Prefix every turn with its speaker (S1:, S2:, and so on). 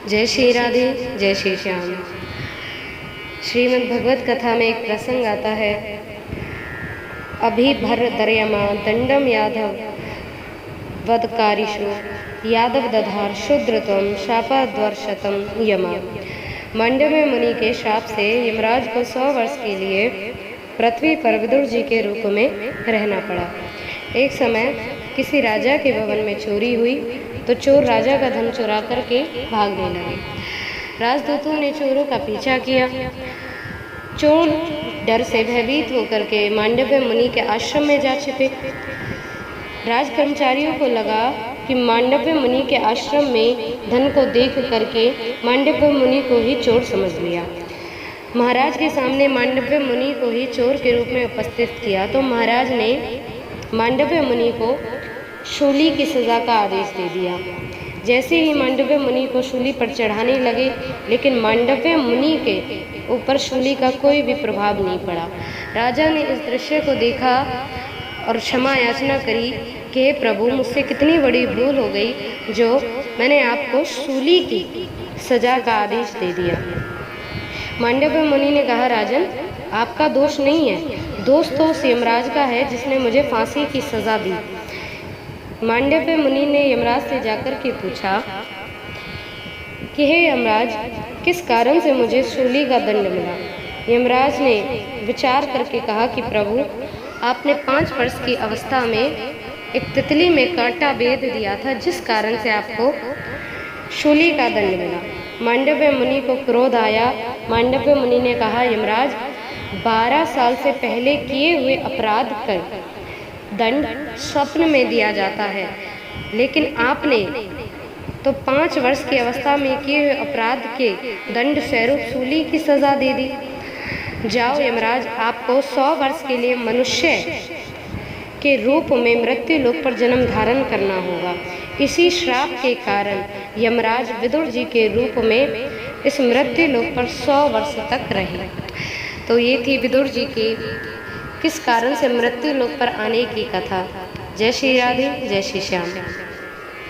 S1: जय श्री राधे, जय श्री श्याम। श्रीमद् भगवत कथा में एक प्रसंग आता है। अभी भर दर्यमा दंडम यादव वदकारिषु यादव दधार शूद्रतम शापाद्वर्षतम यमा। मांडव्य मुनि के श्राप से यमराज को 100 वर्ष के लिए पृथ्वी पर विदुर जी के रूप में रहना पड़ा। एक समय किसी राजा के भवन में चोरी हुई तो चोर राजा का धन चुरा करके भागने लगे। राजदूतों ने चोरों का पीछा किया। चोर डर से भयभीत होकर के मांडव्य मुनि के आश्रम में जा छिपे। राज कर्मचारियों को लगा कि मांडव्य मुनि के आश्रम में धन को देख करके मांडव्य मुनि को ही चोर समझ लिया। महाराज के सामने मांडव्य मुनि को ही चोर के रूप में उपस्थित किया तो महाराज ने मांडव्य मुनि को शूली की सज़ा का आदेश दे दिया। जैसे ही मांडव्य मुनि को शूली पर चढ़ाने लगे, लेकिन मांडव्य मुनि के ऊपर शूली का कोई भी प्रभाव नहीं पड़ा। राजा ने इस दृश्य को देखा और क्षमा याचना करी कि हे प्रभु, मुझसे कितनी बड़ी भूल हो गई जो मैंने आपको शूली की सज़ा का आदेश दे दिया। मांडव्य मुनि ने कहा, राजन, आपका दोष नहीं है, दोष तो उस यमराज का है जिसने मुझे फांसी की सज़ा दी। मांडव्य मुनि ने यमराज से जाकर के पूछा कि हे यमराज, किस कारण से मुझे शूली का दंड मिला। यमराज ने विचार करके कहा कि प्रभु, आपने 5 वर्ष की अवस्था में एक तितली में कांटा बेध दिया था, जिस कारण से आपको शूली का दंड मिला। मांडव्य मुनि को क्रोध आया। मांडव्य मुनि ने कहा, यमराज, 12 साल से पहले किए हुए अपराध का दंड स्वप्न में दिया जाता है, लेकिन आपने तो 5 वर्ष की अवस्था में किए हुए अपराध के दंड स्वरूप शूली की सज़ा दे दी। जाओ यमराज, आपको 100 वर्ष के लिए मनुष्य के रूप में मृत्यु लोक पर जन्म धारण करना होगा। इसी श्राप के कारण यमराज विदुर जी के रूप में इस मृत्यु लोक पर 100 वर्ष तक रहे। तो ये थी विदुर जी की किस कारण से मृत्यु लोक पर आने की कथा। जय श्री राधे, जय श्री श्याम।